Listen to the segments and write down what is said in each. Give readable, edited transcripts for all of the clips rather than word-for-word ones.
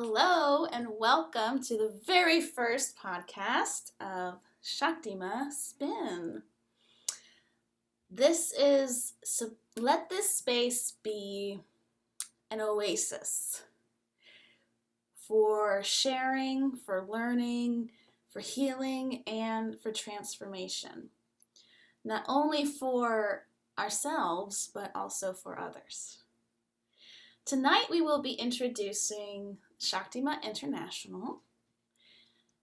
Hello and welcome to the very first podcast of Shakti Ma Spin. Let this space be an oasis for sharing, for learning, for healing, and for transformation. Not only for ourselves, but also for others. Tonight we will be introducing Shakti Ma International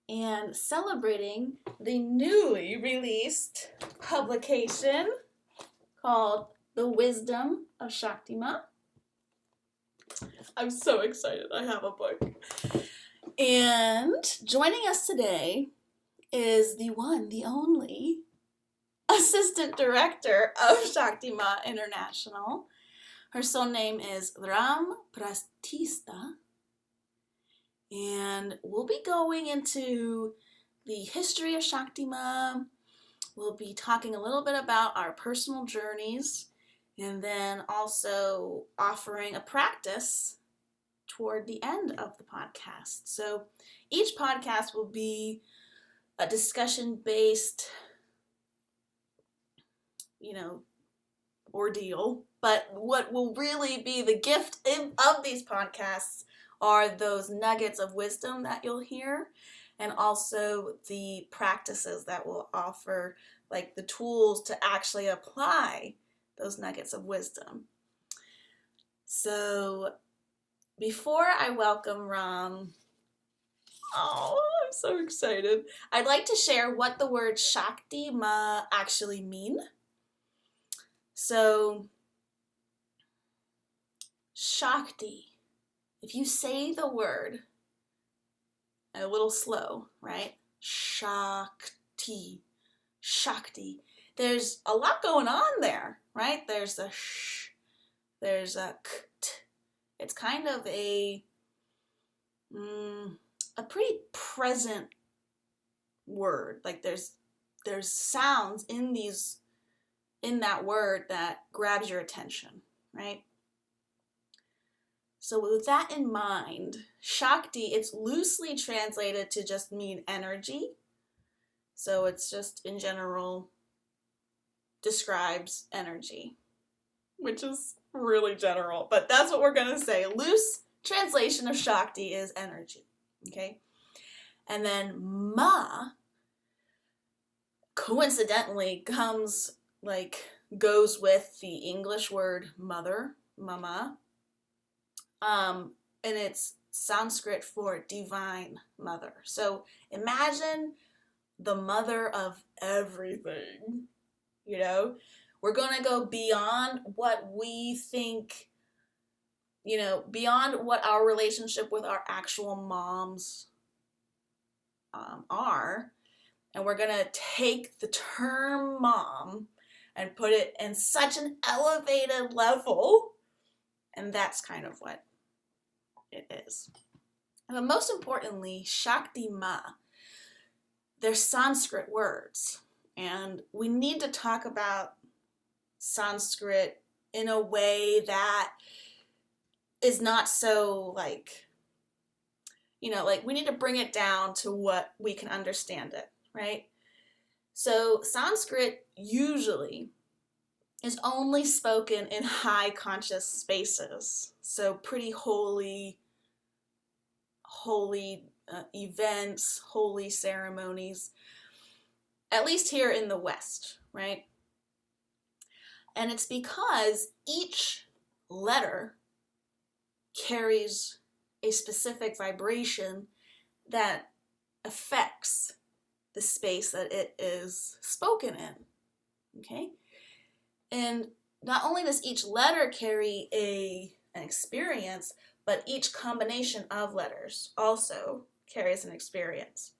and celebrating the newly released publication called The Wisdom of Shakti Ma. I'm so excited I have a book. And joining us today is the one, the only Assistant Director of Shakti Ma International. Her soul name is Prathista, and we'll be going into the history of Shakti Ma. We'll be talking a little bit about our personal journeys, and then also offering a practice toward the end of the podcast. So each podcast will be a discussion-based, ordeal. But what will really be the gift of these podcasts are those nuggets of wisdom that you'll hear, and also the practices that will offer, like the tools to actually apply those nuggets of wisdom. So before I welcome Ram, I'm so excited. I'd like to share what the word Shakti Ma actually mean. So Shakti, if you say the word a little slow, right? Shakti, Shakti. There's a lot going on there, right? There's a sh, there's a kt. It's kind of a pretty present word. Like there's sounds in that word that grabs your attention, right? So with that in mind, Shakti, it's loosely translated to just mean energy. So it's just in general describes energy, which is really general, but that's what we're going to say. Loose translation of Shakti is energy, okay? And then Ma, coincidentally, goes with the English word mother, mama. And it's Sanskrit for divine mother. So imagine the mother of everything, We're going to go beyond what we think, beyond what our relationship with our actual moms are. And we're going to take the term mom and put it in such an elevated level. And that's kind of what it is. But most importantly, Shakti Ma, they're Sanskrit words. And we need to talk about Sanskrit in a way that is not so we need to bring it down to what we can understand it, right? So Sanskrit usually is only spoken in high conscious spaces. So pretty holy events, holy ceremonies, at least here in the West, right? And it's because each letter carries a specific vibration that affects the space that it is spoken in, okay? And not only does each letter carry an experience, but each combination of letters also carries an experience.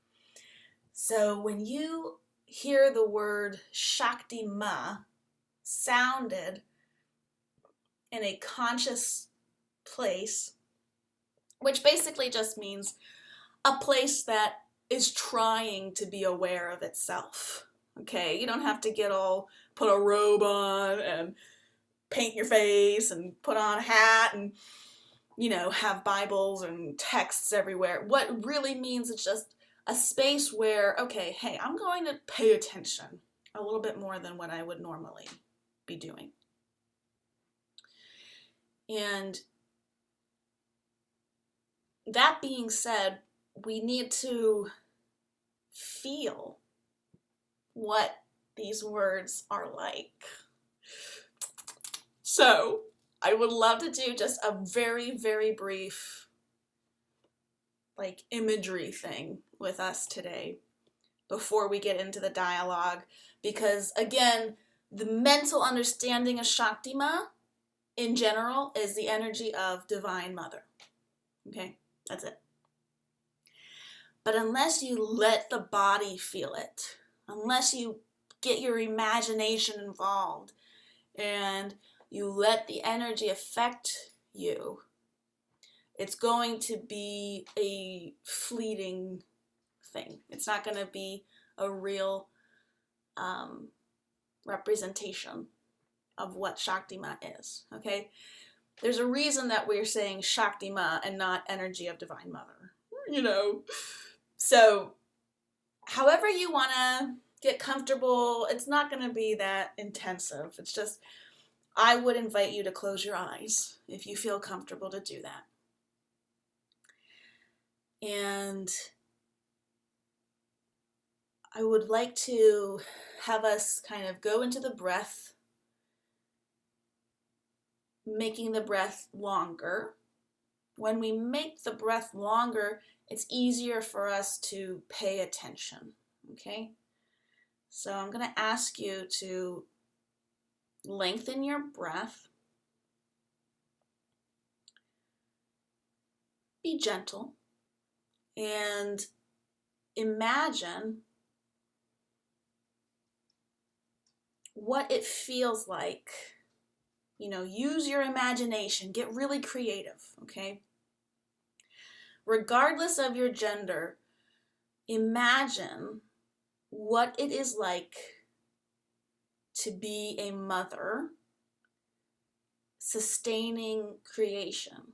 So when you hear the word Shakti Ma sounded in a conscious place, which basically just means a place that is trying to be aware of itself. Okay, you don't have to put a robe on and paint your face and put on a hat and have Bibles and texts everywhere. What really means it's just a space where, okay, hey, I'm going to pay attention a little bit more than what I would normally be doing. And that being said, we need to feel what these words are like. So I would love to do just a very, very brief imagery thing with us today before we get into the dialogue, because again, the mental understanding of Shakti Ma in general is the energy of Divine Mother. Okay, that's it. But unless you let the body feel it, unless you get your imagination involved and you let the energy affect you, it's going to be a fleeting thing. It's not going to be a real representation of what Shakti Ma is, okay? There's a reason that we're saying Shakti Ma and not energy of Divine Mother, So, however you want to get comfortable, it's not going to be that intensive. It's just, I would invite you to close your eyes if you feel comfortable to do that. And I would like to have us kind of go into the breath, making the breath longer. When we make the breath longer, it's easier for us to pay attention, okay? So I'm going to ask you to lengthen your breath. Be gentle and imagine what it feels like. Use your imagination, get really creative, okay? Regardless of your gender, imagine what it is like to be a mother sustaining creation.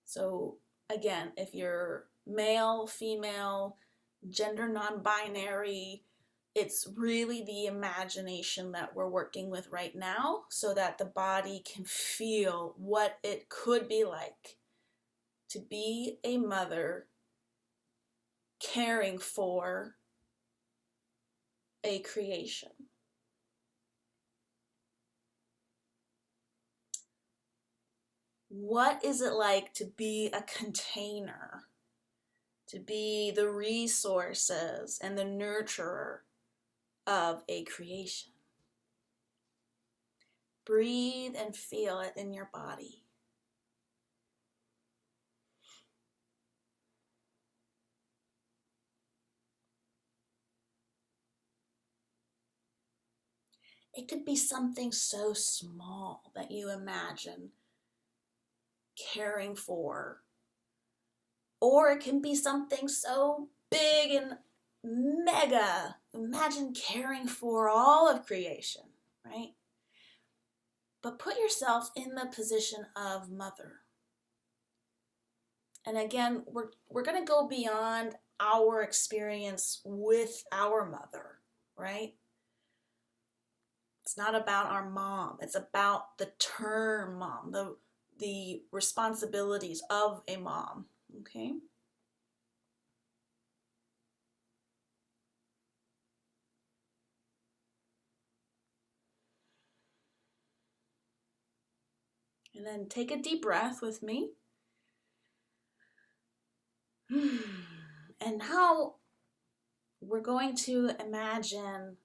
So again, if you're male, female, gender non-binary, it's really the imagination that we're working with right now so that the body can feel what it could be like to be a mother caring for a creation. What is it like to be a container, to be the resources and the nurturer of a creation? Breathe and feel it in your body. It could be something so small that you imagine caring for, or it can be something so big and mega. Imagine caring for all of creation, right? But put yourself in the position of mother. And again, we're going to go beyond our experience with our mother, right? It's not about our mom. It's about the term mom, the responsibilities of a mom, okay? And then take a deep breath with me. And now we're going to imagine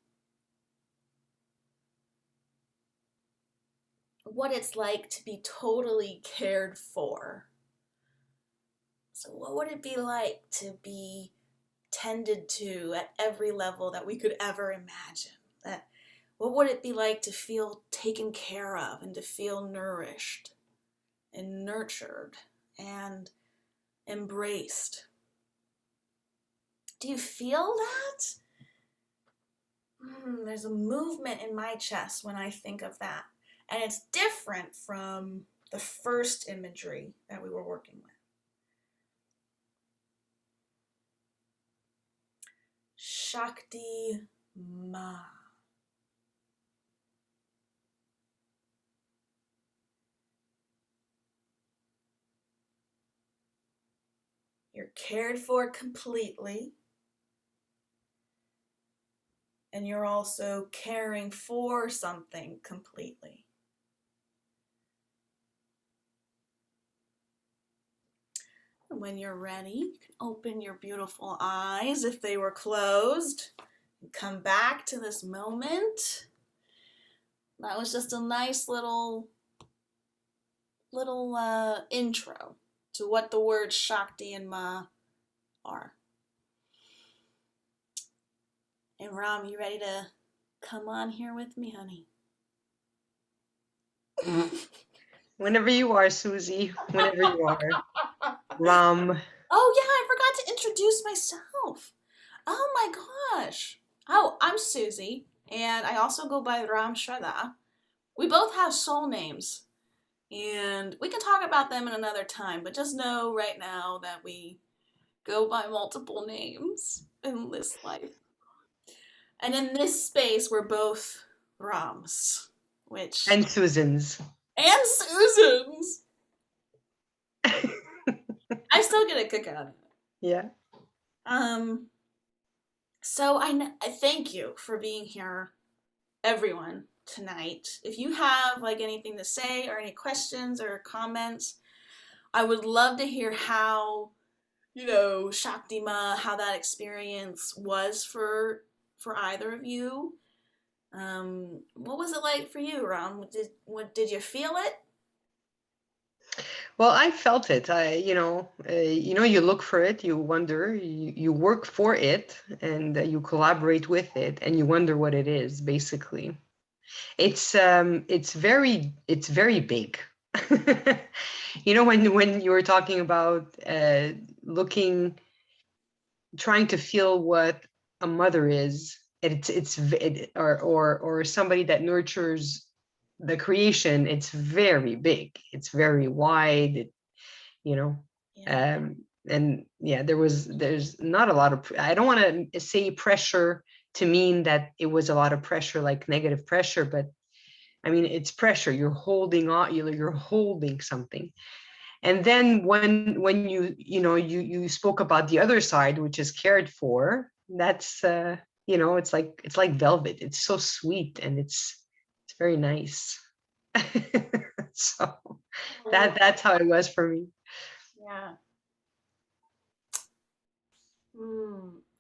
what it's like to be totally cared for. So what would it be like to be tended to at every level that we could ever imagine? What would it be like to feel taken care of and to feel nourished and nurtured and embraced? Do you feel that? There's a movement in my chest when I think of that. And it's different from the first imagery that we were working with. Shakti Ma. You're cared for completely. And you're also caring for something completely. And when you're ready, you can open your beautiful eyes if they were closed. And come back to this moment. That was just a nice little intro to what the words Shakti and Ma are. And Ram, you ready to come on here with me, honey? Whenever you are, Susie. Whenever you are. Ram. Oh yeah, I forgot to introduce myself. Oh my gosh. Oh, I'm Susie, and I also go by Ram Shraddha. We both have soul names, and we can talk about them in another time, but just know right now that we go by multiple names in this life. And in this space, we're both Rams, which... And Susans. And Susans! I still get a kick out of it. Yeah. So I thank you for being here, everyone, tonight. If you have like anything to say or any questions or comments, I would love to hear how, Shakti Ma, how that experience was for either of you. What was it like for you, Ram? Did you feel it? Well, I felt it. You look for it, you wonder, you work for it, and you collaborate with it, and you wonder what it is. Basically, it's very big. When you were talking about trying to feel what a mother is, or somebody that nurtures the creation, it's very big, it's very wide, Yeah. And yeah, there's not a lot of, I don't want to say pressure to mean that it was a lot of pressure, like negative pressure, but I mean, it's pressure. You're holding on, you're holding something. And then when you spoke about the other side, which is cared for, that's it's like velvet. It's so sweet, and it's very nice. So that's how it was for me. Yeah.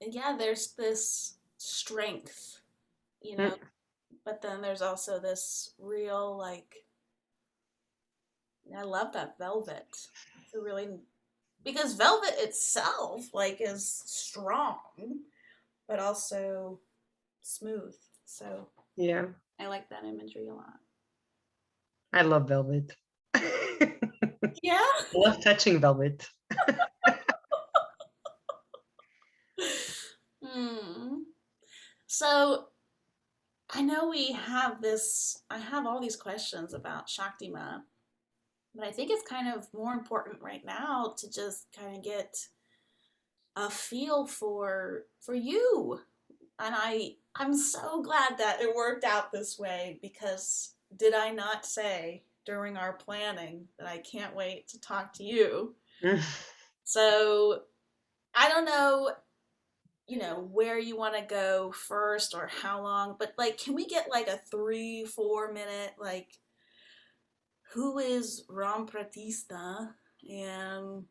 Yeah, there's this strength, but then there's also this real, I love that velvet. It's because velvet itself, is strong, but also smooth. So Yeah, I like that imagery a lot. I love velvet. Yeah. I love touching velvet. So I know I have all these questions about Shakti Ma, but I think it's kind of more important right now to just kind of get a feel for you. And I'm so glad that it worked out this way, because did I not say during our planning that I can't wait to talk to you? So I don't know, where you want to go first or how long, but can we get a 3-4 minute, who is Ram Prathista? And,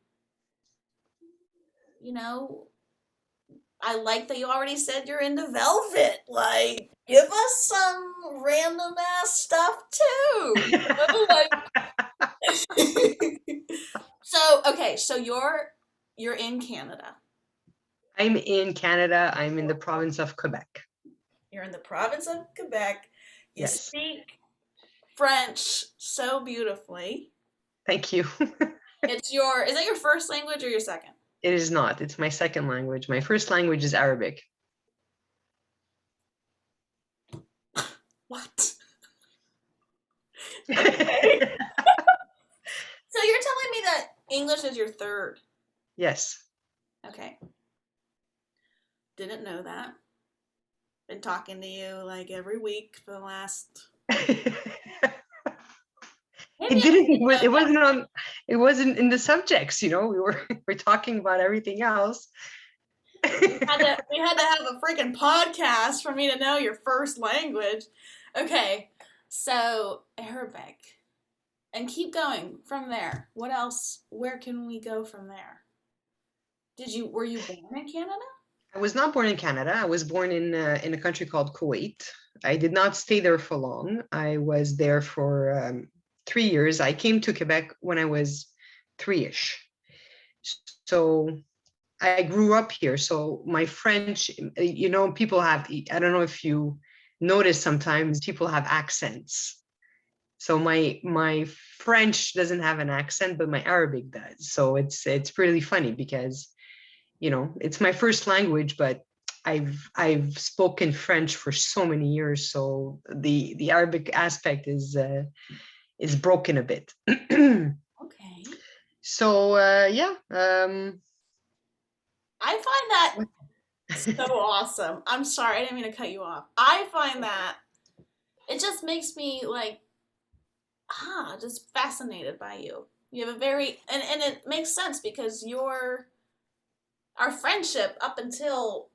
I like that you already said you're into velvet. Give us some random ass stuff too. So you're in Canada. I'm in Canada. I'm in the province of Quebec. You're in the province of Quebec. You Yes. speak French so beautifully. Thank you. Is that your first language or your second? It is not. It's my second language. My first language is Arabic. What? Okay. you're telling me that English is your third? Yes. Okay. Didn't know that. Been talking to you like every week for the last. It didn't. It wasn't on. It wasn't in the subjects. We're talking about everything else. We had to have a freaking podcast for me to know your first language. Okay, so Arabic, and keep going from there. What else? Where can we go from there? Were you born in Canada? I was not born in Canada. I was born in a country called Kuwait. I did not stay there for long. I was there for 3 years. I came to Quebec when I was 3-ish. So I grew up here. So my French, people have, I don't know if you notice sometimes people have accents. So my French doesn't have an accent, but my Arabic does. So it's pretty funny because, it's my first language, but I've spoken French for so many years. So the Arabic aspect is broken a bit. Okay. So yeah. I find that so awesome. I'm sorry, I didn't mean to cut you off. I find that it just makes me like, just fascinated by you. You have a very, and it makes sense because our friendship up until,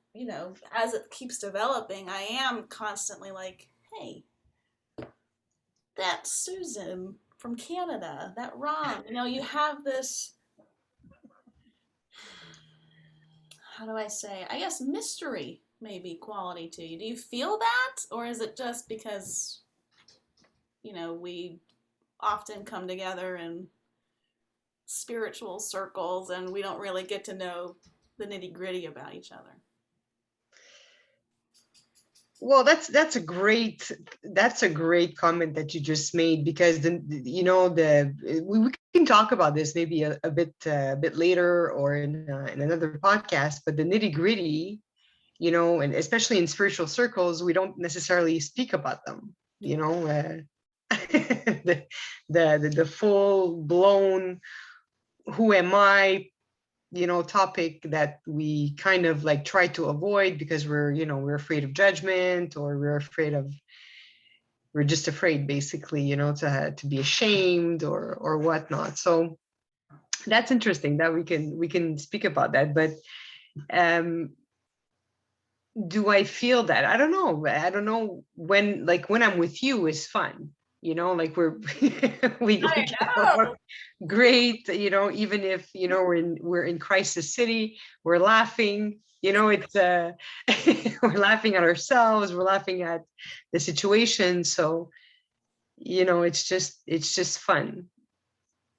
as it keeps developing, I am constantly like, hey, that's Susan from Canada, that Ron, you have this, how do I say, I guess mystery maybe quality to you. Do you feel that? Or is it just because, we often come together in spiritual circles and we don't really get to know the nitty-gritty about each other? Well, that's a great comment that you just made, because we can talk about this maybe a bit later or in another podcast, but the nitty-gritty, and especially in spiritual circles, we don't necessarily speak about them, the full blown who am I topic that we kind of like try to avoid because we're afraid of judgment, or we're just afraid basically, to be ashamed or whatnot. So that's interesting that we can speak about that. But do I feel that? I don't know. When I'm with you is fun, like we get along great, even if we're in crisis city, we're laughing, it's we're laughing at ourselves, we're laughing at the situation. So it's just fun.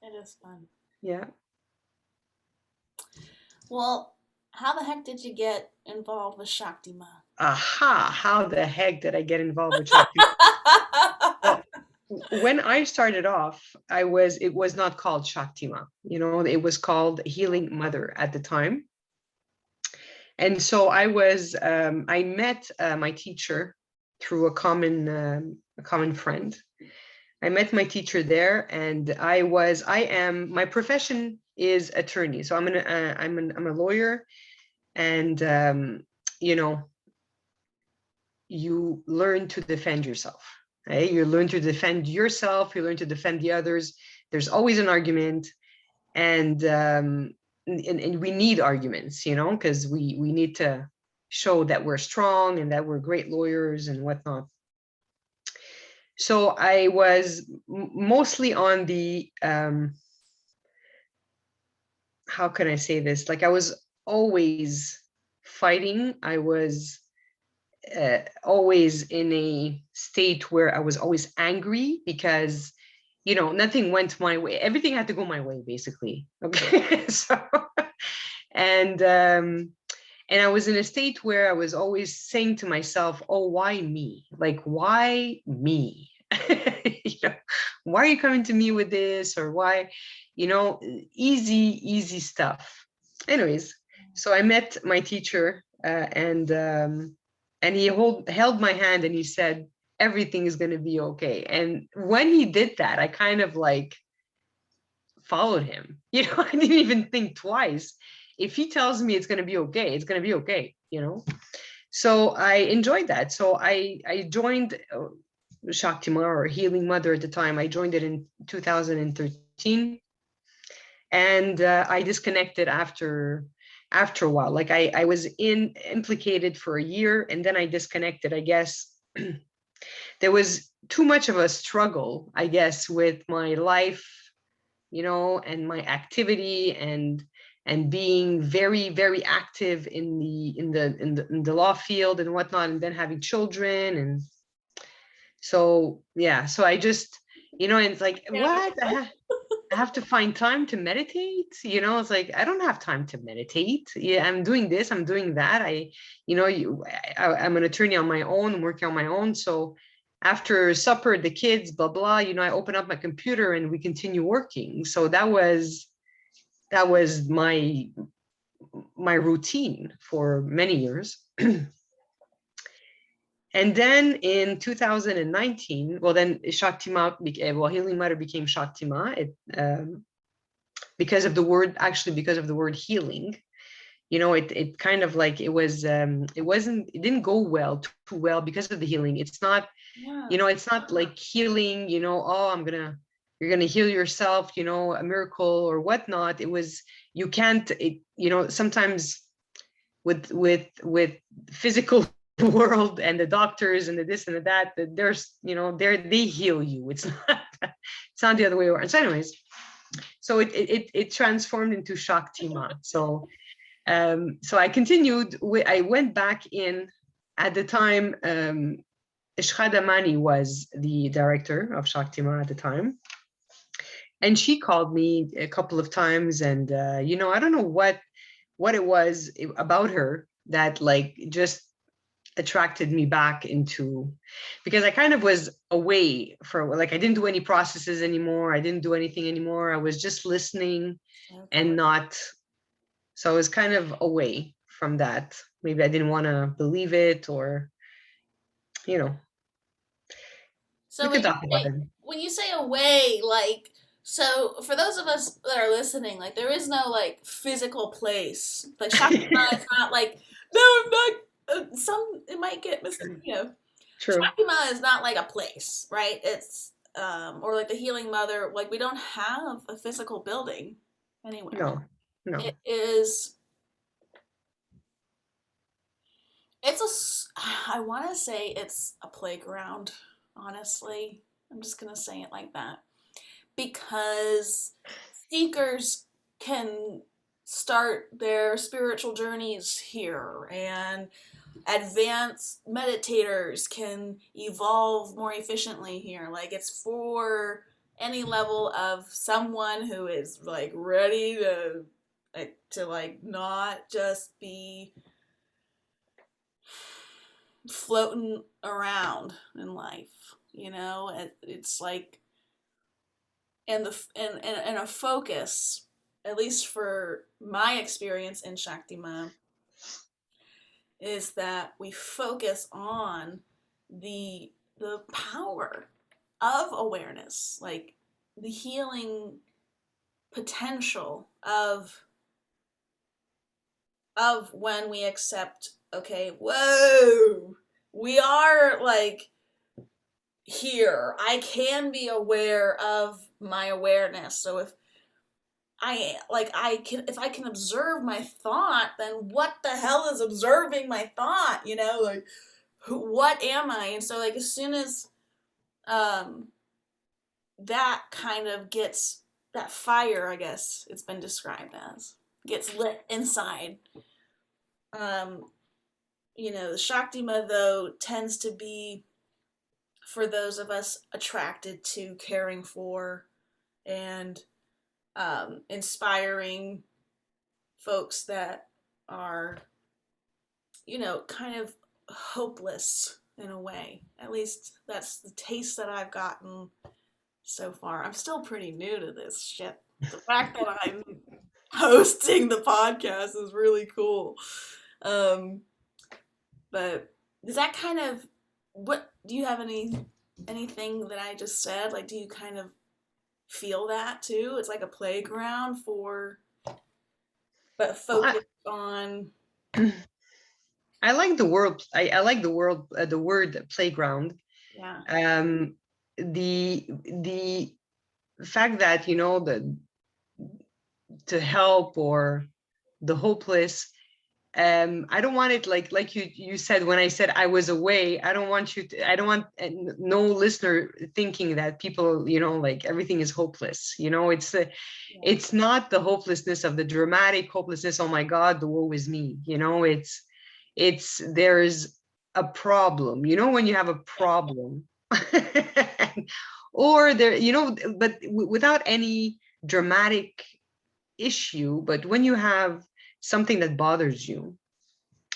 It is fun. Yeah. Well, how the heck did you get involved with Shakti Ma? Aha, how the heck did I get involved with Shakti? Well, when I started off, it was not called Shakti Ma, it was called Healing Mother at the time. And so I met my teacher through a common friend. I met my teacher there, and my profession is attorney. So I'm a lawyer, and you learn to defend yourself. Right? You learn to defend yourself. You learn to defend the others. There's always an argument, and we need arguments, because we need to show that we're strong and that we're great lawyers and whatnot. So I was mostly on the how can I say this? Like I was always fighting. I was always in a state where I was always angry because nothing went my way. Everything had to go my way, basically. Okay. So and I was in a state where I was always saying to myself, oh, why me? Like, why me? Why are you coming to me with this? Or why, easy stuff. Anyways, so I met my teacher and he held my hand and he said, everything is going to be okay. And when he did that, I kind of like followed him. You know, I didn't even think twice. If he tells me it's going to be okay, it's going to be okay, you know. So I enjoyed that. So I joined Shakti Ma, or Healing Mother at the time. I joined it in 2013, and I disconnected after a while. Like I was implicated for a year, and then I disconnected. I guess there was too much of a struggle, I guess, with my life, you know, and my activity, and being very, very active in the law field and whatnot, and then having children. And so yeah, so I just, you know, and it's like, what, I have to find time to meditate, you know. It's like, I don't have time to meditate. Yeah, I'm doing this, I'm doing that. You know, I'm an attorney on my own, I'm working on my own. So after supper, the kids, blah blah, you know, I open up my computer and we continue working. So that was my routine for many years. And then in 2019, well, then Shakti Ma, Healing Mother became Shakti Ma. Because of the word, actually, because of the word healing. You know, it kind of like, it didn't go well, too well, because of the healing. It's not, you know, it's not like healing, you know, oh, you're gonna heal yourself, you know, a miracle or whatnot. It was, you can't, you know, sometimes with physical world and the doctors and the this and the that, there's, you know, they heal you. It's not, it's not the other way around. So anyways, so it transformed into Shakti Ma. So I continued. I went back in. At the time, Ishkhada Mani was the director of Shakti Ma at the time, and she called me a couple of times. And you know, I don't know what it was about her that like just attracted me back into, because I kind of was away for, like, I didn't do any processes anymore. I didn't do anything anymore. I was just listening and not, so I was kind of away from that. Maybe I didn't want to believe it, or, you know, So we could talk about it. when you say away, like, so for those of us that are listening, like, there is no like physical place. Like Shakti Ma is not like, no, I'm not. Some it might get you know. True. Shakti Ma is not like a place, right? It's or like the Healing Mother. Like, we don't have a physical building anywhere. No. It is. I want to say it's a playground, honestly. I'm just going to say it like that. Because seekers can start their spiritual journeys here, and advanced meditators can evolve more efficiently here. Like, it's for any level of someone who is like ready to like not just be floating around in life, you know. It's like, and a focus, at least for my experience in Shakti Ma, is that we focus on the power of awareness, like the healing potential of when we accept, okay, whoa, we are like here. I can be aware of my awareness. So if I can observe my thought, then what the hell is observing my thought? You know, like, what am I? And so, like, as soon as that kind of gets, that fire, I guess it's been described as, gets lit inside, um, you know, the Shakti Ma, though, tends to be for those of us attracted to caring for and inspiring folks that are, you know, kind of hopeless in a way. At least that's the taste that I've gotten so far. I'm still pretty new to this shit. The fact that I'm hosting the podcast is really cool. But does that kind of, what do you have anything that I just said? Like, do you kind of feel that too. It's like a playground but Well, focused on. I like the word. I like the word playground. Yeah. Um, the fact that the to help or the hopeless. I don't want it like you said when I said I was away. I don't want I don't want no listener thinking that people like everything is hopeless. Yeah. It's not the hopelessness of the dramatic hopelessness. Oh my God, the woe is me. It's there's a problem. When you have a problem, or there, but without any dramatic issue, but when you have something that bothers you,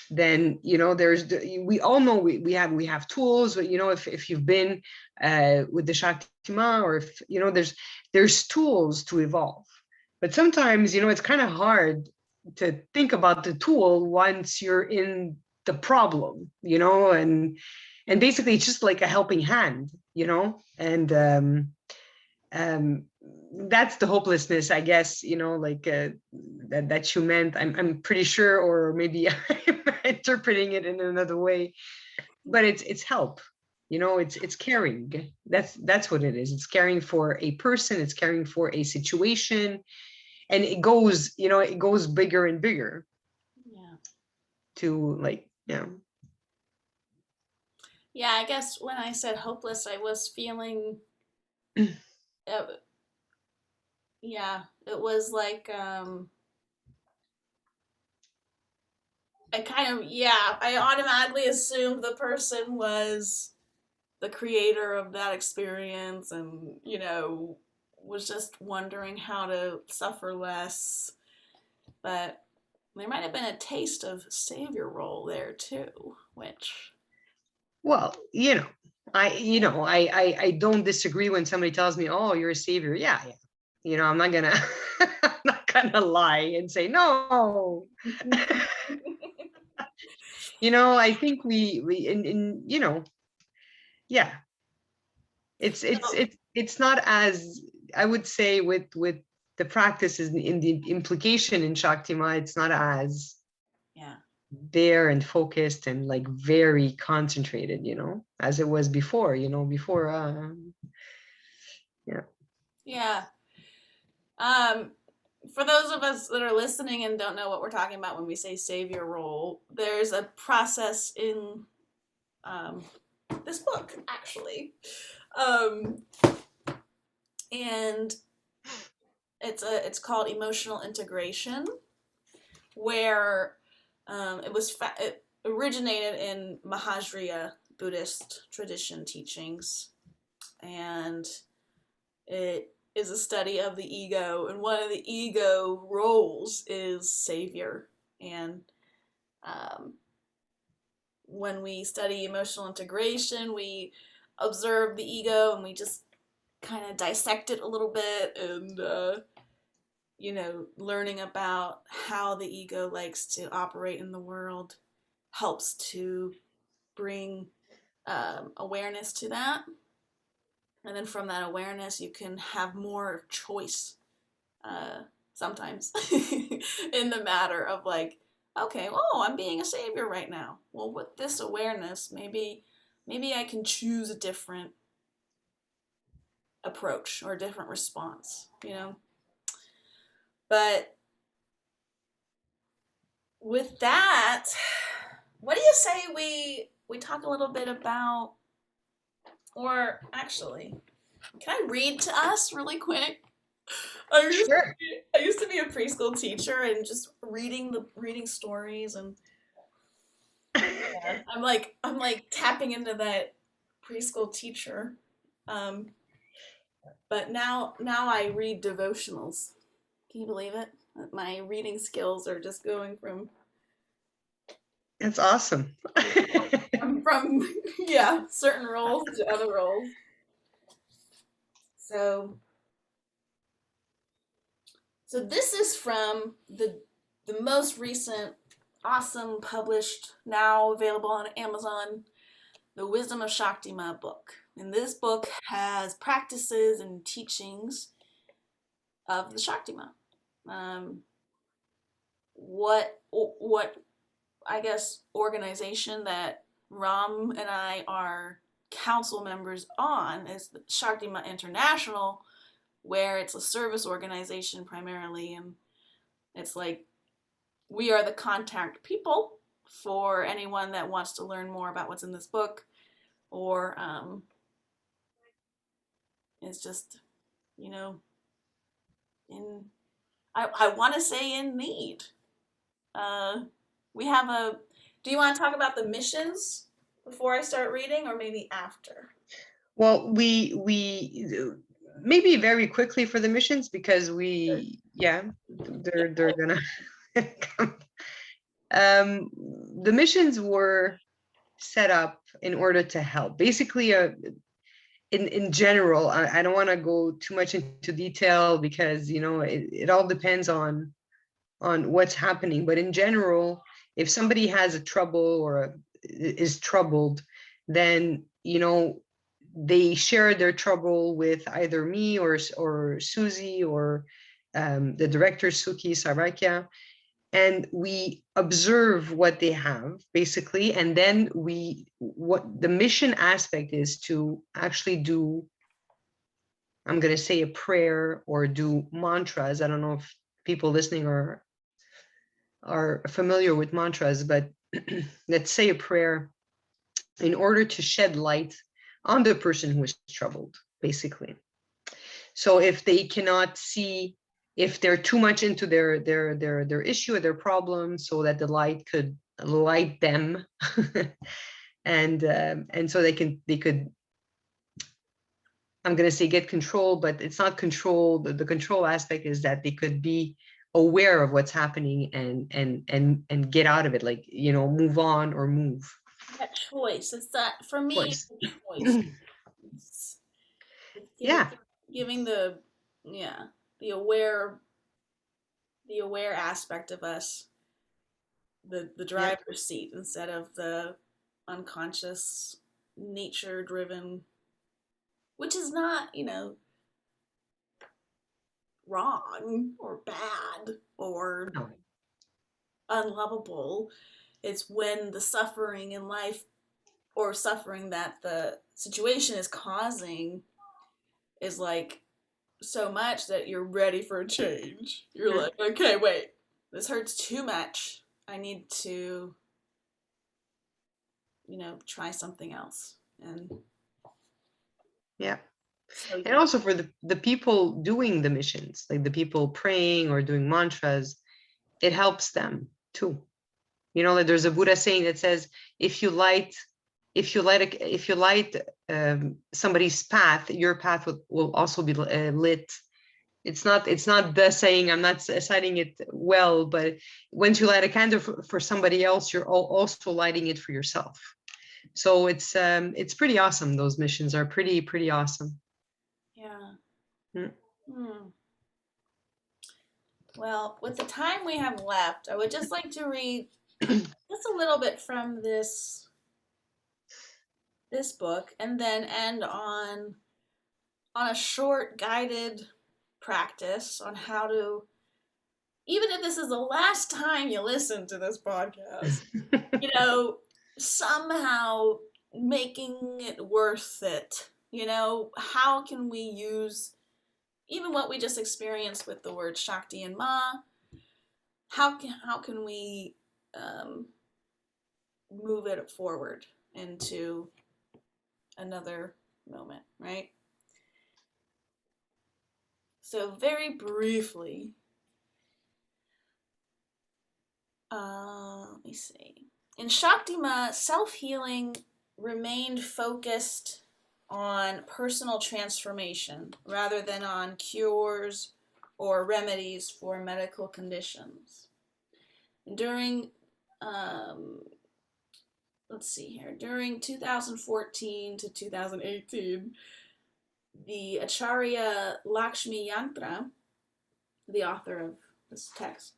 then we all know we have tools. If you've been with the Shakti Ma, or if there's tools to evolve. But sometimes it's kind of hard to think about the tool once you're in the problem, and basically it's just like a helping hand, and um that's the hopelessness, I guess, like that you meant. I'm pretty sure, or maybe I'm interpreting it in another way, but it's help. It's caring. That's what it is. It's caring for a person, it's caring for a situation, and it goes bigger and bigger Yeah. to like, yeah. Yeah, I guess when I said hopeless, I was feeling, uh, yeah, it was like, I kind of, yeah, I automatically assumed the person was the creator of that experience and, was just wondering how to suffer less. But there might have been a taste of savior role there too, which. Well, I don't disagree when somebody tells me, "Oh, you're a savior." Yeah, yeah. I'm not gonna I'm not gonna lie and say no. I think we in yeah, it's not as, I would say, with the practices in the implication in Shakti Ma, it's not as Yeah. there and focused and like very concentrated, as it was before, before yeah. Yeah. Um, for those of us that are listening and don't know what we're talking about when we say savior role, there's a process in um, this book, actually. Um, and it's called emotional integration, where it originated in Mahajriya Buddhist tradition teachings, and it is a study of the ego, and one of the ego roles is savior. And um, when we study emotional integration, we observe the ego and we just kind of dissect it a little bit, and learning about how the ego likes to operate in the world helps to bring awareness to that. And then from that awareness, you can have more choice uh, sometimes in the matter of like, okay, oh, I'm being a savior right now. Well, with this awareness, maybe I can choose a different approach or a different response. But with that, what do you say we talk a little bit about, or actually, can I read to us really quick? Sure. I used to be a preschool teacher and just reading stories, and yeah, I'm like tapping into that preschool teacher. Um, but now I read devotionals. Can you believe it? My reading skills are just going from It's awesome. from yeah, certain roles to other roles. So this is from the most recent awesome published, now available on Amazon, the Wisdom of Shakti Ma book. And this book has practices and teachings of the Shakti Ma. What I guess organization that Ram and I are council members on is the Shakti Ma International, where it's a service organization primarily, and it's like we are the contact people for anyone that wants to learn more about what's in this book, or is just, you know, in I want to say in need. We have a. Do you want to talk about the missions before I start reading, or maybe after? Well, we maybe very quickly for the missions, because they're gonna come. The missions were set up in order to help. Basically, in general, I don't want to go too much into detail, because it all depends on what's happening. But in general, if somebody has a trouble or is troubled, then they share their trouble with either me or Susie, or the director Suki Sarakia, and we observe what they have, basically. And then what the mission aspect is to actually do, I'm going to say, a prayer or do mantras. I don't know if people listening are familiar with mantras, but let's say a prayer in order to shed light on the person who is troubled, basically. So if they cannot see, if they're too much into their issue or their problem, so that the light could light them, and so they could, I'm going to say, get control, but it's not control. The control aspect is that they could be aware of what's happening and get out of it, like, move on or move. That choice. It's that for me. Choice. It's a choice. It's Yeah. giving the the aware aspect of us the driver's seat instead of the unconscious nature driven, which is not wrong or bad or No. unlovable. It's when the suffering in life or suffering that the situation is causing is like so much that you're ready for a change. You're like, okay, wait, this hurts too much. I need to, try something else. And Yeah. so, And also for the people doing the missions, like the people praying or doing mantras, it helps them too. Like there's a Buddha saying that says, if you light somebody's path, your path will also be lit. It's not the saying, I'm not citing it well, but once you light a candle for somebody else, you're also lighting it for yourself. So it's pretty awesome. Those missions are pretty awesome. yeah. Mm. Well, with the time we have left, I would just like to read just a little bit from this book, and then end on a short guided practice on how to, even if this is the last time you listen to this podcast, somehow making it worth it. How can we use even what we just experienced with the word Shakti and Ma? How can we move it forward into another moment, right? So very briefly, let me see. In Shakti Ma, self-healing remained focused on personal transformation rather than on cures or remedies for medical conditions. During, during 2014 to 2018, the Acharya Lakshmi Yantra, the author of this text,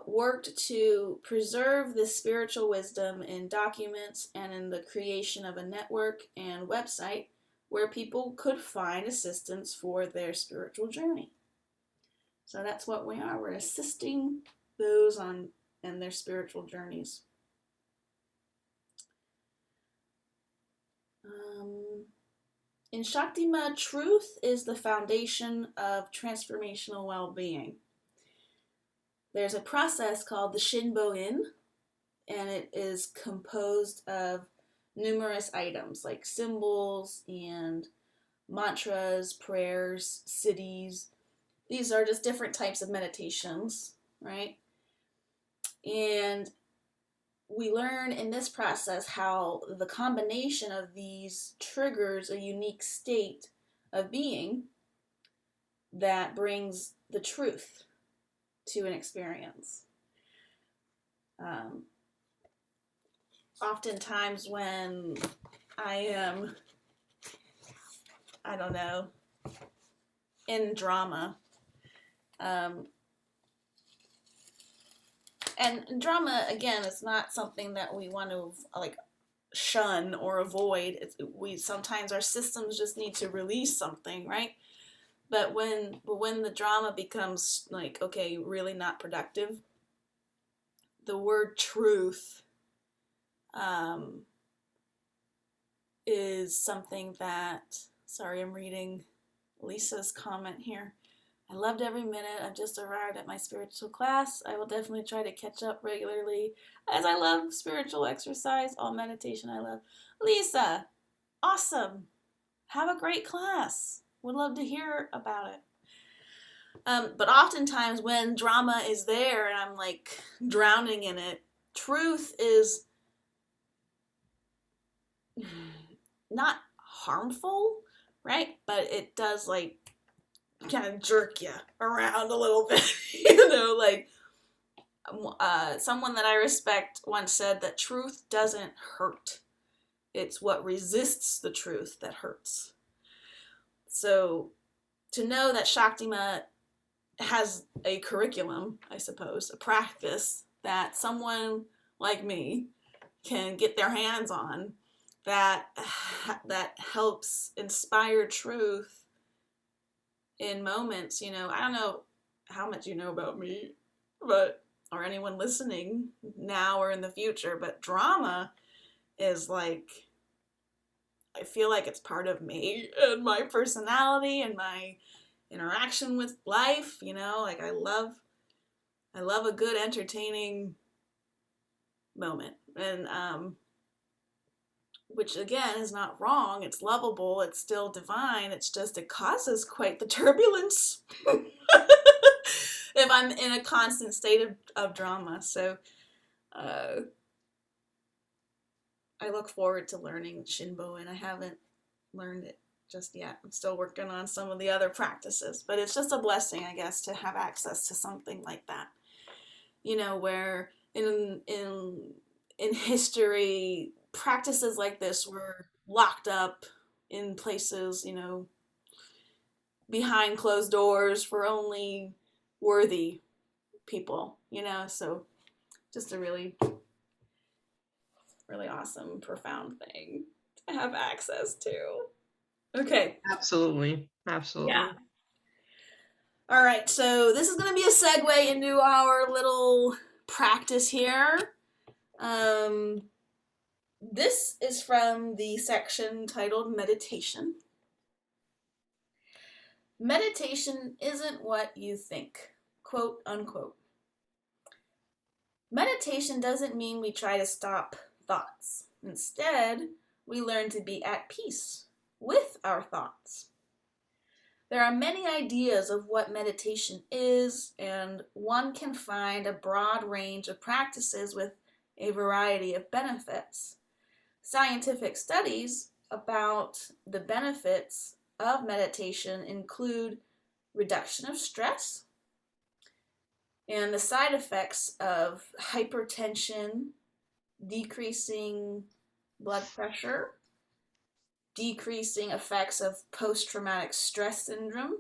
worked to preserve this spiritual wisdom in documents and in the creation of a network and website where people could find assistance for their spiritual journey. So that's what we are. We're assisting those in their spiritual journeys. In Shakti Ma, truth is the foundation of transformational well-being. There's a process called the Shinbo-in, and it is composed of numerous items like symbols and mantras, prayers, siddhis. These are just different types of meditations, right? And we learn in this process how the combination of these triggers a unique state of being that brings the truth to an experience. Oftentimes when I am, I don't know, in drama, and drama, again, is not something that we want to like shun or avoid. We sometimes our systems just need to release something, right? But when the drama becomes like, okay, really not productive, the word truth is something that, sorry, I'm reading Lisa's comment here. I loved every minute. I've just arrived at my spiritual class. I will definitely try to catch up regularly as I love spiritual exercise, all meditation I love. Lisa, awesome. Have a great class. Would love to hear about it. But oftentimes when drama is there and I'm like drowning in it, truth is not harmful, right? But it does like kind of jerk you around a little bit, like someone that I respect once said that truth doesn't hurt. It's what resists the truth that hurts. So to know that Shakti Ma has a curriculum, I suppose, a practice that someone like me can get their hands on that helps inspire truth in moments, I don't know how much you know about me, or anyone listening now or in the future, but drama is like, I feel like it's part of me and my personality and my interaction with life, like I love a good entertaining moment, and which again is not wrong. It's lovable. It's still divine. It's just it causes quite the turbulence if I'm in a constant state of drama. So I look forward to learning Shinbo, and I haven't learned it just yet. I'm still working on some of the other practices, but it's just a blessing, I guess, to have access to something like that. Where in history, practices like this were locked up in places, behind closed doors for only worthy people, so just a really, really awesome, profound thing to have access to. Okay. Absolutely. Yeah. All right, so this is going to be a segue into our little practice here. This is from the section titled Meditation. Meditation isn't what you think, quote unquote. Meditation doesn't mean we try to stop thoughts. Instead, we learn to be at peace with our thoughts. There are many ideas of what meditation is, and one can find a broad range of practices with a variety of benefits. Scientific studies about the benefits of meditation include reduction of stress and the side effects of hypertension, decreasing blood pressure, decreasing effects of post-traumatic stress syndrome,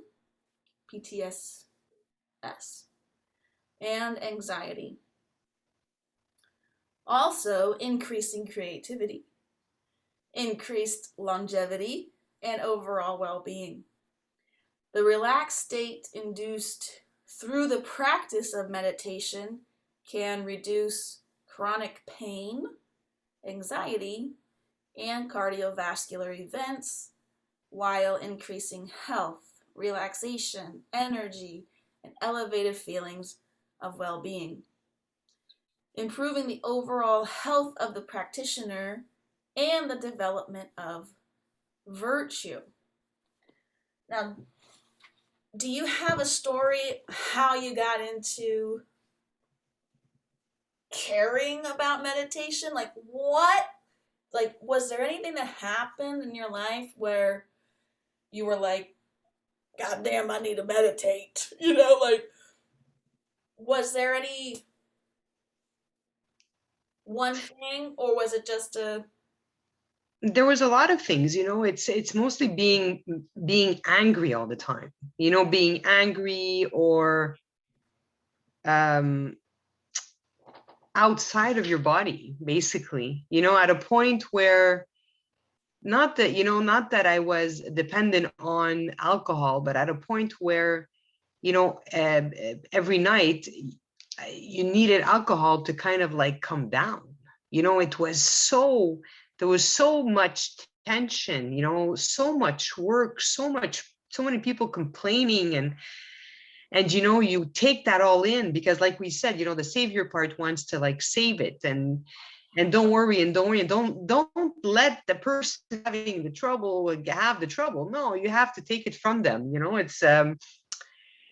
PTSS, and anxiety. Also, increasing creativity, increased longevity, and overall well-being. The relaxed state induced through the practice of meditation can reduce chronic pain, anxiety, and cardiovascular events while increasing health, relaxation, energy, and elevated feelings of well-being, improving the overall health of the practitioner and the development of virtue. Now, do you have a story how you got into caring about meditation? Like what? Like, was there anything that happened in your life where you were like, God damn, I need to meditate? Like, was there any one thing, or was it just a... There was a lot of things, it's mostly being angry all the time, being angry or outside of your body, basically, at a point where not that I was dependent on alcohol, but at a point where, every night you needed alcohol to kind of like come down. There was so much tension, so much work, so many people complaining, and you take that all in because, like we said, the savior part wants to like save it, and don't worry, and don't let the person having the trouble have the trouble. No, you have to take it from them.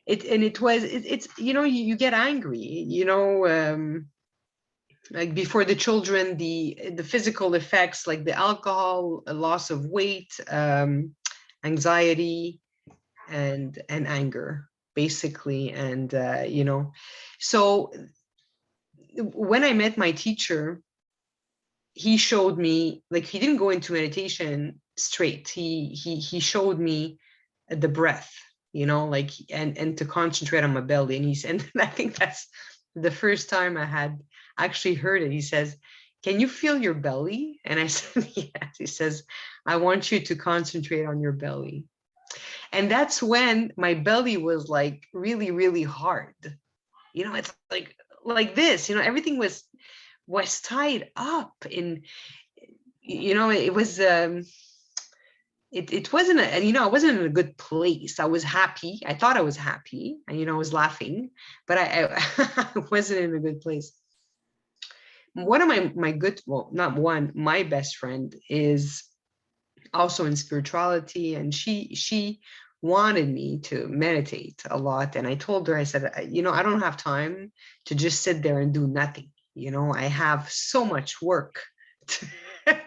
It's you get angry, like before the children, the physical effects like the alcohol, a loss of weight, anxiety, and anger, basically. And so when I met my teacher, he showed me, like, he didn't go into meditation straight. He showed me the breath, like, and to concentrate on my belly. And he said, and I think that's the first time I had actually heard it. He says, can you feel your belly? And I said, yes. He says, I want you to concentrate on your belly. And that's when my belly was like really, really hard. It's like this, everything was tied up in, it was, it wasn't, I wasn't in a good place. I was happy. I thought I was happy, and, I was laughing, but I wasn't in a good place. One of my best friend is also in spirituality, and she wanted me to meditate a lot. And I told her, I said, I don't have time to just sit there and do nothing. I have so much work to, I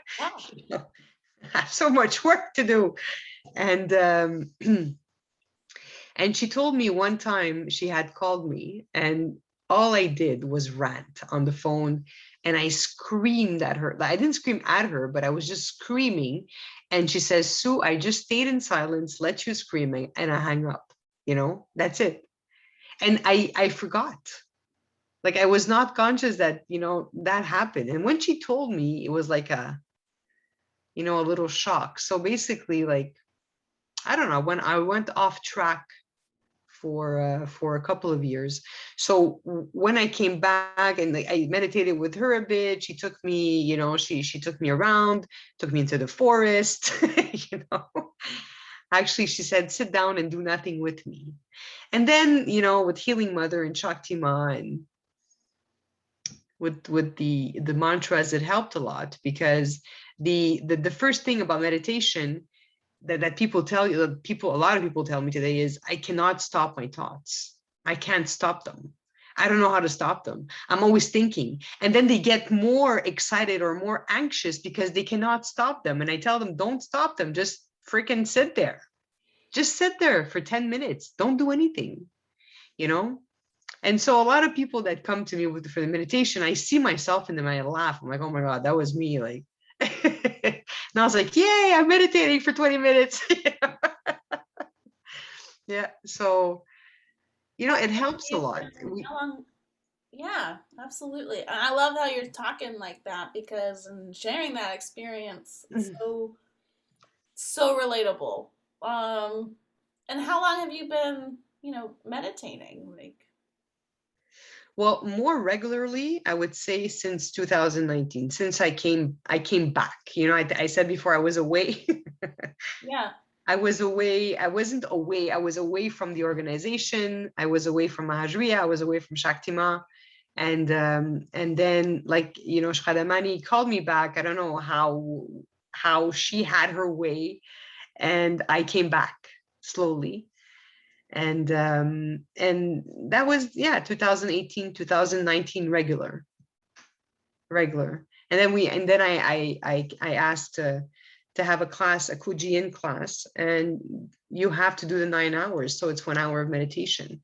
have so much work to do. And and she told me one time she had called me, and all I did was rant on the phone, and I screamed at her. I didn't scream at her, but I was just screaming. And she says, Sue, I just stayed in silence, let you screaming, and I hung up. That's it. And I forgot. Like, I was not conscious that, that happened. And when she told me, it was like a little shock. So basically, like, I don't know, when I went off track for a couple of years. So when I came back and like, I meditated with her a bit, she took me, she took me around, took me into the forest, Actually, she said, sit down and do nothing with me. And then, with Healing Mother and Shakti Ma and with the mantras, it helped a lot, because the first thing about meditation that people tell you, a lot of people tell me today, is I cannot stop my thoughts. I can't stop them. I don't know how to stop them. I'm always thinking. And then they get more excited or more anxious because they cannot stop them. And I tell them, don't stop them. Just freaking sit there. Just sit there for 10 minutes. Don't do anything, And so a lot of people that come to me for the meditation, I see myself in them, I laugh. I'm like, oh my God, that was me. Like, and I was like, yay, I'm meditating for 20 minutes. Yeah. So, it helps a lot. Yeah, absolutely. And I love how you're talking like that, because and sharing that experience is so So relatable. And how long have you been, meditating? Like, Well, more regularly, I would say since 2019, since I came back. I said before I was away. yeah. I was away. I wasn't away. I was away from the organization. I was away from Mahajriya. I was away from Shakti Ma. And then, like, Shradamani called me back. I don't know how she had her way, and I came back slowly. And that was, yeah, 2018, 2019, regular. And then I asked to have a class, a Kujian class, and you have to do the 9 hours, so it's 1 hour of meditation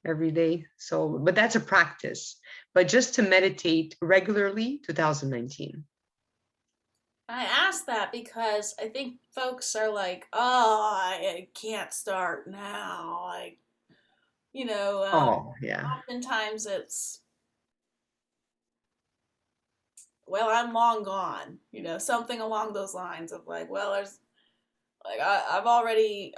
every day. So, but that's a practice. But just to meditate regularly, 2019. I asked that because I think folks are like, oh, I can't start now. Like, Oh, yeah. oftentimes it's, well, I'm long gone, something along those lines of like, well, there's like I've already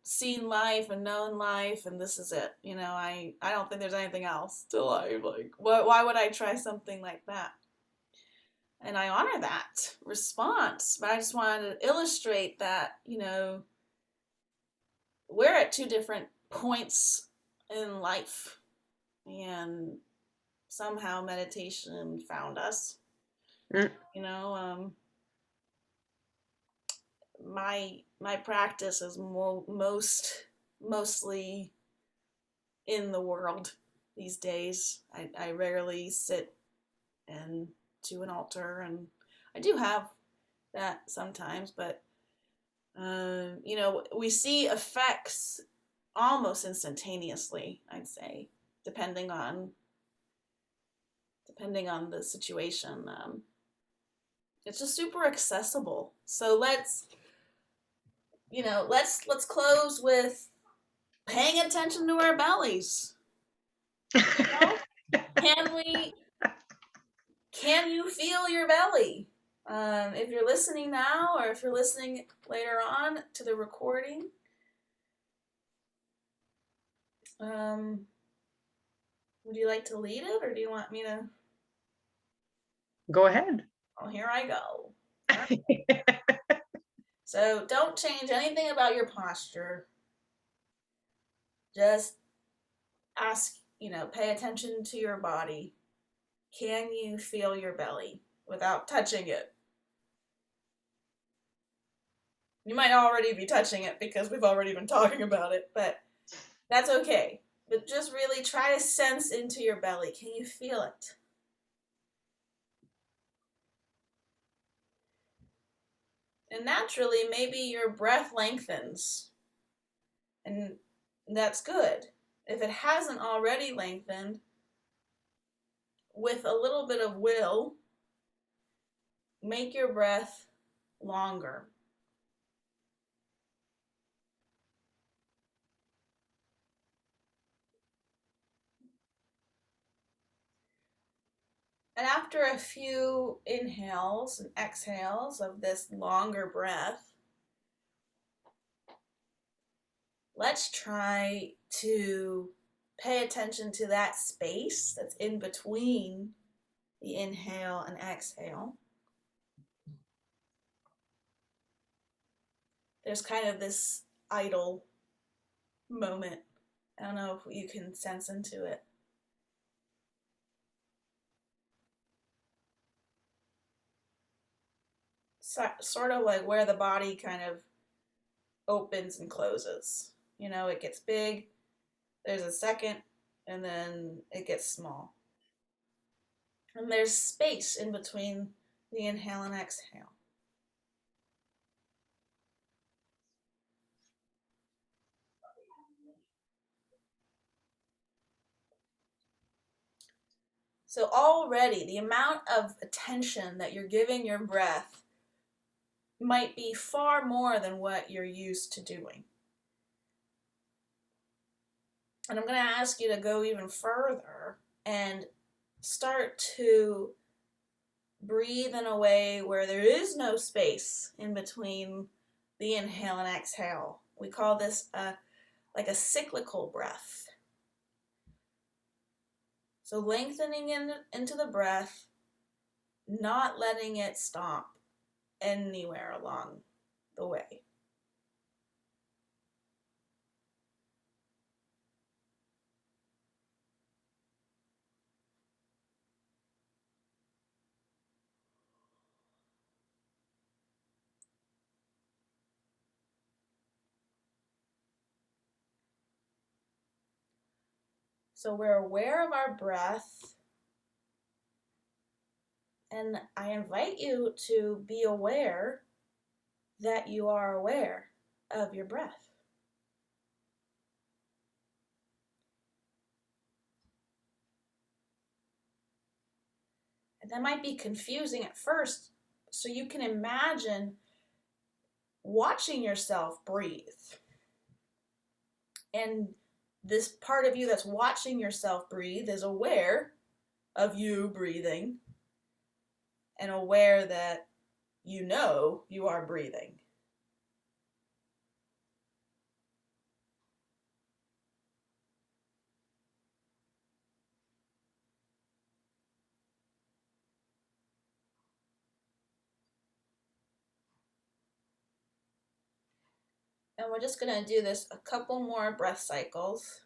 seen life and known life, and this is it. I don't think there's anything else to life. Like, why would I try something like that? And I honor that response, but I just wanted to illustrate that, we're at two different points in life, and somehow meditation found us. Mm. My practice is mostly in the world these days. I rarely sit and to an altar, and I do have that sometimes, but we see effects almost instantaneously, I'd say, depending on the situation. It's just super accessible. So let's close with paying attention to our bellies. Can we? Can you feel your belly? If you're listening now, or if you're listening later on to the recording, would you like to lead it, or do you want me to? Go ahead. Oh, here I go. Right. So don't change anything about your posture. Just pay attention to your body. Can you feel your belly without touching it? You might already be touching it because we've already been talking about it, but that's okay. But just really try to sense into your belly. Can you feel it? And naturally, maybe your breath lengthens. And that's good. If it hasn't already lengthened, with a little bit of will, make your breath longer. And after a few inhales and exhales of this longer breath, let's try to pay attention to that space that's in between the inhale and exhale. There's kind of this idle moment. I don't know if you can sense into it. Sort of like where the body kind of opens and closes. It gets big, there's a second, and then it gets small. And there's space in between the inhale and exhale. So already the amount of attention that you're giving your breath might be far more than what you're used to doing. And I'm going to ask you to go even further and start to breathe in a way where there is no space in between the inhale and exhale. We call this like a cyclical breath. So lengthening into the breath, not letting it stop anywhere along the way. So we're aware of our breath, and I invite you to be aware that you are aware of your breath. And that might be confusing at first, so you can imagine watching yourself breathe. And this part of you that's watching yourself breathe is aware of you breathing and aware that you know you are breathing. And we're just going to do this a couple more breath cycles.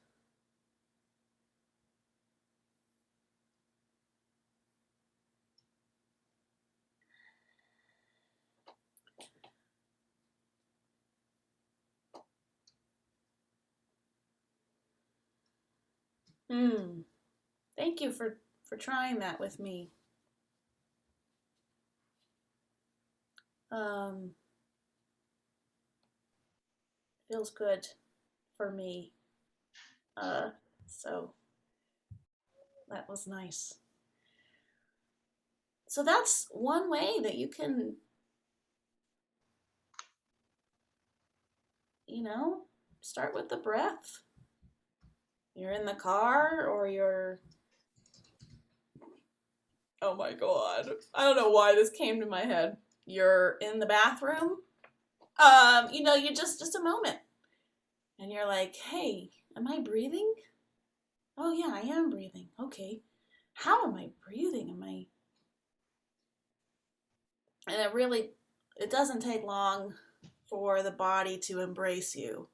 Thank you for trying that with me. Feels good for me. So that was nice. So that's one way that you can, start with the breath. You're in the car or you're, oh my God, I don't know why this came to my head. You're in the bathroom, you just a moment. And you're like, hey, am I breathing? Oh yeah, I am breathing. Okay. How am I breathing? And it doesn't take long for the body to embrace you.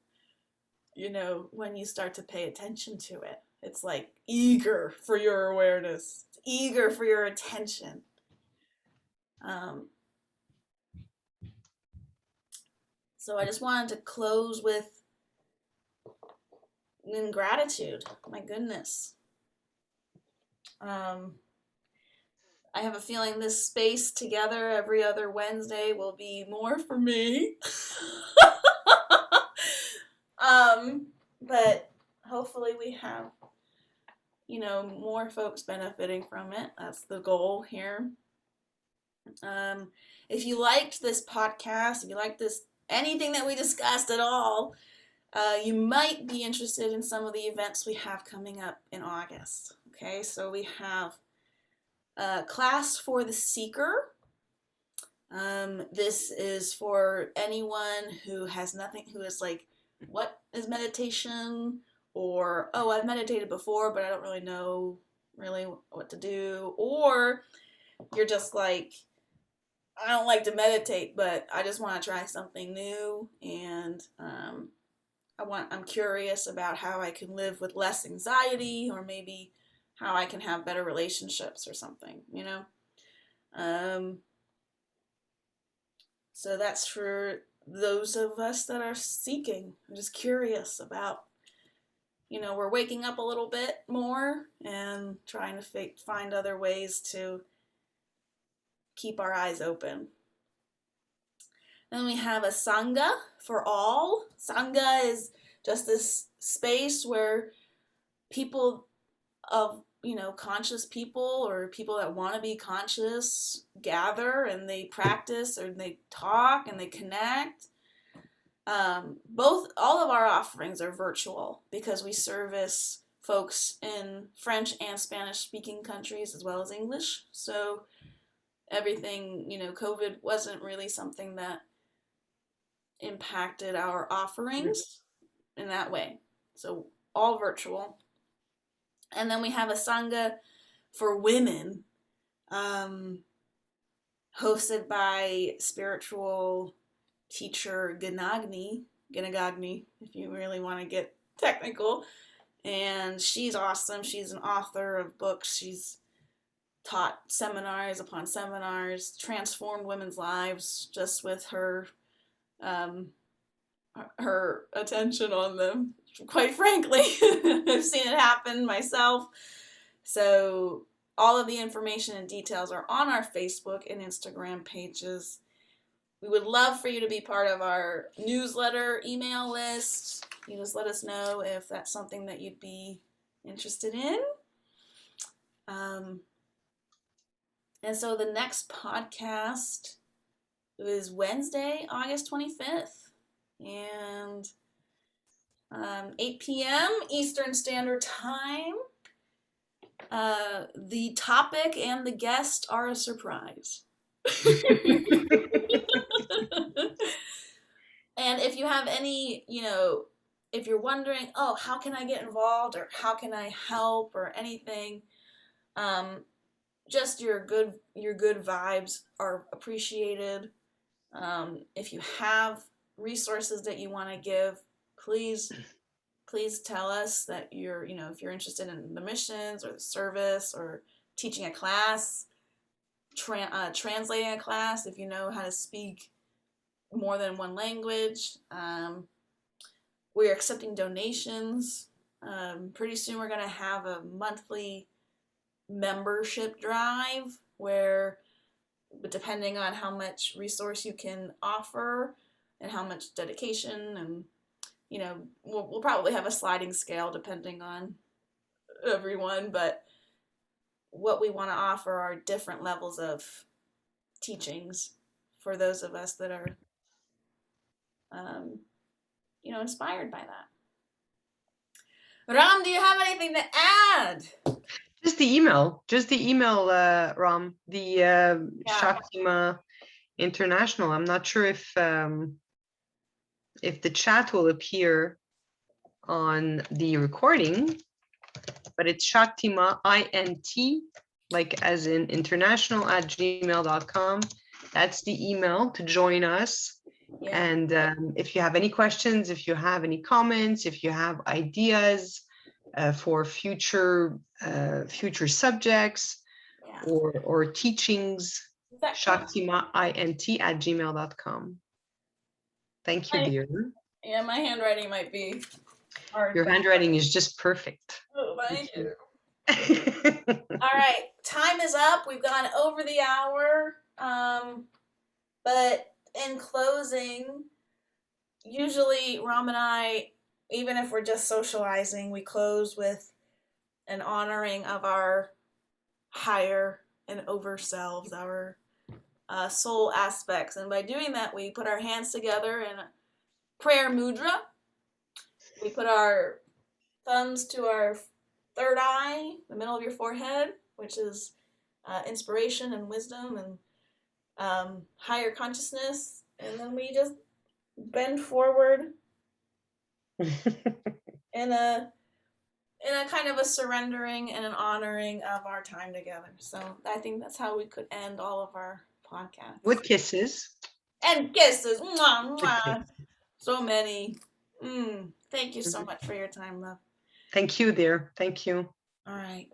When you start to pay attention to it, it's like eager for your awareness, it's eager for your attention. So I just wanted to close with in gratitude. My goodness. I have a feeling this space together every other Wednesday will be more for me. But hopefully we have, more folks benefiting from it. That's the goal here. If you liked this podcast, if you liked anything that we discussed at all, you might be interested in some of the events we have coming up in August. Okay, so we have a class for the seeker. This is for anyone who has nothing, who is like, what is meditation? Or, oh, I've meditated before, but I don't really know what to do. Or you're just like, I don't like to meditate, but I just want to try something new, and I'm curious about how I can live with less anxiety, or maybe how I can have better relationships or something, So that's for those of us that are seeking. I'm just curious about, we're waking up a little bit more and trying to find other ways to keep our eyes open. Then we have a Sangha for all. Sangha is just this space where people of, conscious people or people that want to be conscious gather and they practice or they talk and they connect. All of our offerings are virtual because we service folks in French and Spanish speaking countries as well as English. So everything, COVID wasn't really something that impacted our offerings in that way. So all virtual. And then we have a Sangha for women, hosted by spiritual teacher Ganagni, if you really want to get technical. And she's awesome. She's an author of books. She's taught seminars upon seminars, transformed women's lives just with her attention on them. Quite frankly, I've seen it happen myself. So all of the information and details are on our Facebook and Instagram pages. We would love for you to be part of our newsletter email list. You just let us know if that's something that you'd be interested in. And so the next podcast is Wednesday, August 25th. And 8 p.m. Eastern Standard Time. The topic and the guest are a surprise. And if you have any, if you're wondering, oh, how can I get involved or how can I help or anything, just your good vibes are appreciated. If you have resources that you want to give, please tell us that you're, if you're interested in the missions or the service or teaching a class, translating a class, if you know how to speak more than one language. We're accepting donations. Pretty soon we're going to have a monthly membership drive where, depending on how much resource you can offer and how much dedication, and we'll probably have a sliding scale depending on everyone, but what we want to offer are different levels of teachings for those of us that are inspired by that. Ram, do you have anything to add? Just the email, Ram, the Shakti Ma International. I'm not sure if the chat will appear on the recording, but it's Shakti Ma INT, like as in international, @gmail.com. That's the email to join us. Yeah. And if you have any questions, if you have any comments, if you have ideas for future subjects, or teachings, shaktimaint@gmail.com. Thank you, dear. Yeah, my handwriting might be hard. Your handwriting is just perfect. Oh, thank you. All right, time is up. We've gone over the hour. But in closing, usually Ram and I, even if we're just socializing, we close with an honoring of our higher and over selves, our soul aspects. And by doing that, we put our hands together in a prayer mudra. We put our thumbs to our third eye, the middle of your forehead, which is inspiration and wisdom and higher consciousness. And then we just bend forward in a kind of a surrendering and an honoring of our time together. So I think that's how we could end all of our podcasts. With kisses. And kisses. Mwah, mwah. So many. Thank you so much for your time, love. Thank you, dear. Thank you. All right.